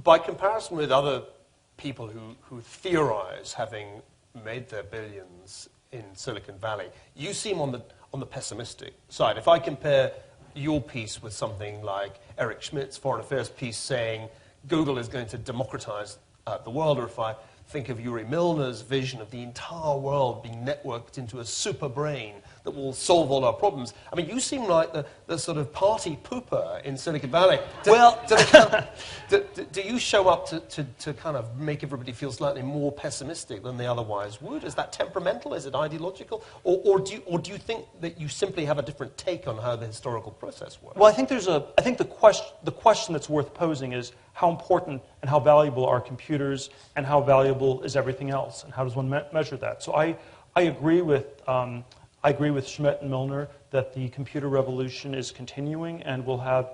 by comparison with other people who theorize having made their billions in Silicon Valley, you seem on the pessimistic side. If I compare your piece with something like Eric Schmidt's Foreign Affairs piece saying Google is going to democratize the world, or if I think of Yuri Milner's vision of the entire world being networked into a super brain that will solve all our problems. I mean, you seem like the sort of party pooper in Silicon Valley. Do you show up to kind of make everybody feel slightly more pessimistic than they otherwise would? Is that temperamental? Is it ideological? Or do you think that you simply have a different take on how the historical process works? Well, I think the question that's worth posing is how important and how valuable are computers, and how valuable is everything else, and how does one measure that? So I agree with Schmidt and Milner that the computer revolution is continuing and will have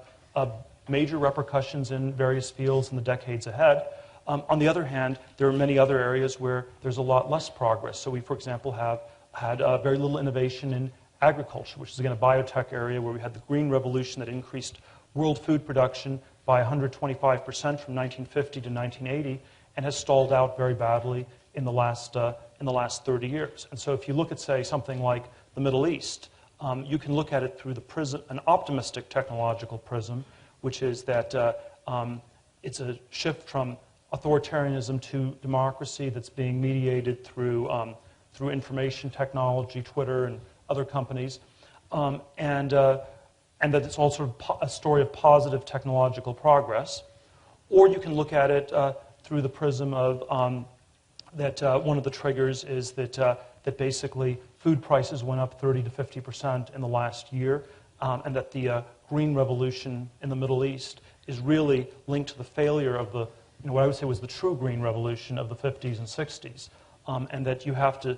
major repercussions in various fields in the decades ahead. On the other hand, there are many other areas where there's a lot less progress. So we, for example, have had very little innovation in agriculture, which is, again, a biotech area where we had the green revolution that increased world food production by 125% from 1950 to 1980, and has stalled out very badly in the last 30 years. And so if you look at, say, something like the Middle East, you can look at it through the prism, an optimistic technological prism, which is that it's a shift from authoritarianism to democracy that's being mediated through information technology, Twitter, and other companies, and that it's also a story of positive technological progress. Or you can look at it through the prism of that one of the triggers is that basically food prices went up 30 to 50% in the last year, and that the green revolution in the Middle East is really linked to the failure of the, what I would say was the true green revolution of the 50s and 60s, and that you have to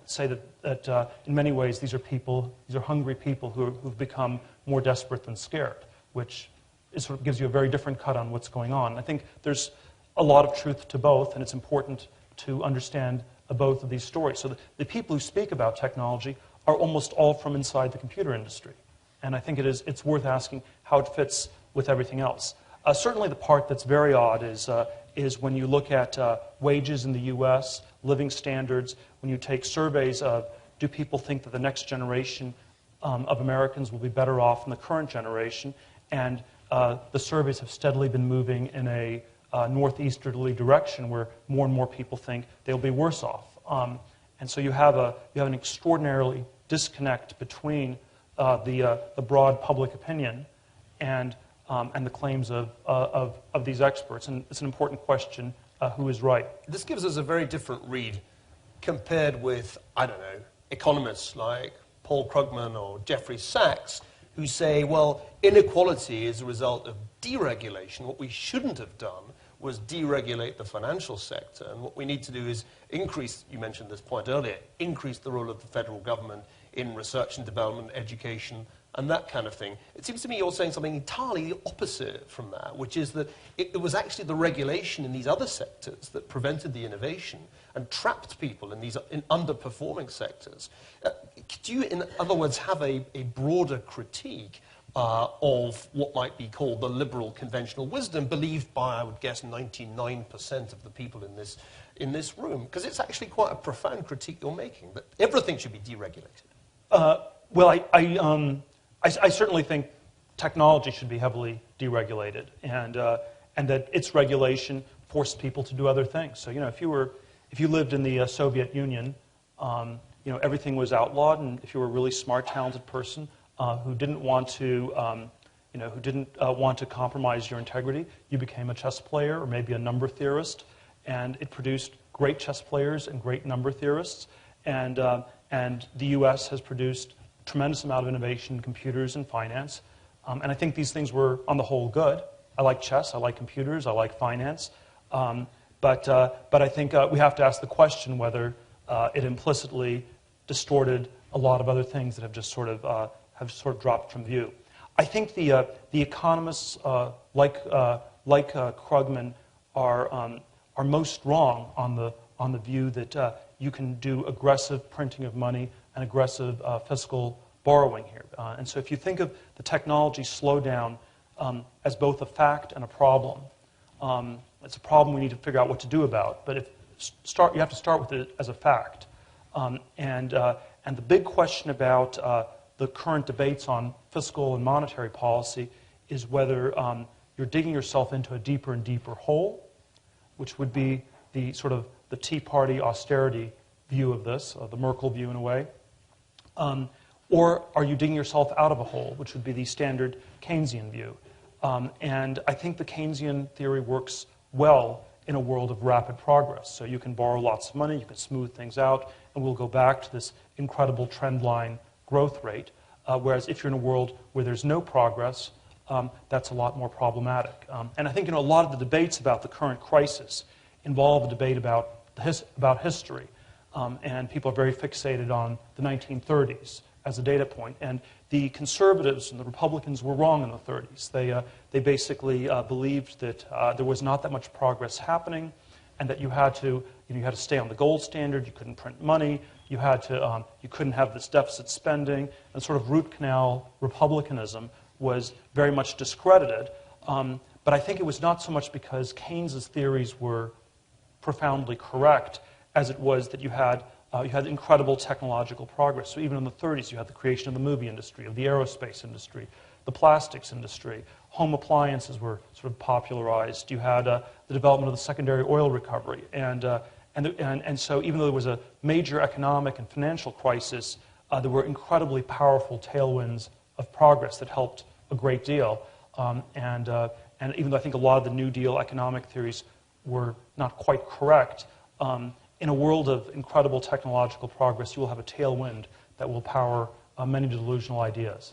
say that in many ways these are hungry people who've become more desperate than scared, which sort of gives you a very different cut on what's going on. I think there's a lot of truth to both, and it's important to understand both of these stories. So the people who speak about technology are almost all from inside the computer industry. And I think it's worth asking how it fits with everything else. Certainly the part that's very odd is when you look at wages in the U.S., living standards, when you take surveys of do people think that the next generation of Americans will be better off than the current generation, and the surveys have steadily been moving in a northeasterly direction where more and more people think they'll be worse off. And so you have an extraordinarily disconnect between the broad public opinion and the claims of these experts. And it's an important question, who is right? This gives us a very different read compared with, I don't know, economists like Paul Krugman or Jeffrey Sachs, who say, well, inequality is a result of deregulation. What we shouldn't have done was deregulate the financial sector. And what we need to do is increase, you mentioned this point earlier, increase the role of the federal government in research and development, education, and that kind of thing. It seems to me you're saying something entirely opposite from that, which is that it was actually the regulation in these other sectors that prevented the innovation and trapped people in these underperforming sectors. Do you, in other words, have a broader critique of what might be called the liberal conventional wisdom, believed by, I would guess, 99% of the people in this room? Because it's actually quite a profound critique you're making, that everything should be deregulated. Well, I certainly think technology should be heavily deregulated, and that its regulation forced people to do other things. So, if you lived in the Soviet Union, everything was outlawed, and if you were a really smart, talented person who didn't want to, want to compromise your integrity, you became a chess player or maybe a number theorist, and it produced great chess players and great number theorists, and the U.S. has produced a tremendous amount of innovation in computers and finance, and I think these things were, on the whole, good. I like chess, I like computers, I like finance, but I think we have to ask the question whether it implicitly distorted a lot of other things that have just sort of dropped from view. I think the economists like Krugman are most wrong on the view that you can do aggressive printing of money and aggressive fiscal borrowing here. And so if you think of the technology slowdown as both a fact and a problem, It's a problem we need to figure out what to do about. But you have to start with it as a fact. And the big question about the current debates on fiscal and monetary policy is whether you're digging yourself into a deeper and deeper hole, which would be the sort of the Tea Party austerity view of this, the Merkel view in a way, or are you digging yourself out of a hole, which would be the standard Keynesian view. And I think the Keynesian theory works well in a world of rapid progress. So you can borrow lots of money, you can smooth things out, and we'll go back to this incredible trend line growth rate. Whereas if you're in a world where there's no progress, that's a lot more problematic. And I think a lot of the debates about the current crisis involve a debate about history. And people are very fixated on the 1930s as a data point. And the conservatives and the Republicans were wrong in the 30s. They basically believed that there was not that much progress happening, and that you had to stay on the gold standard. You couldn't print money. You couldn't have this deficit spending, and sort of root canal republicanism was very much discredited. But I think it was not so much because Keynes's theories were profoundly correct as it was that you had incredible technological progress. So even in the 30s, you had the creation of the movie industry, of the aerospace industry, the plastics industry. Home appliances were sort of popularized. You had the development of the secondary oil recovery. And so even though there was a major economic and financial crisis, there were incredibly powerful tailwinds of progress that helped a great deal. And even though I think a lot of the New Deal economic theories were not quite correct, in a world of incredible technological progress, you will have a tailwind that will power many delusional ideas.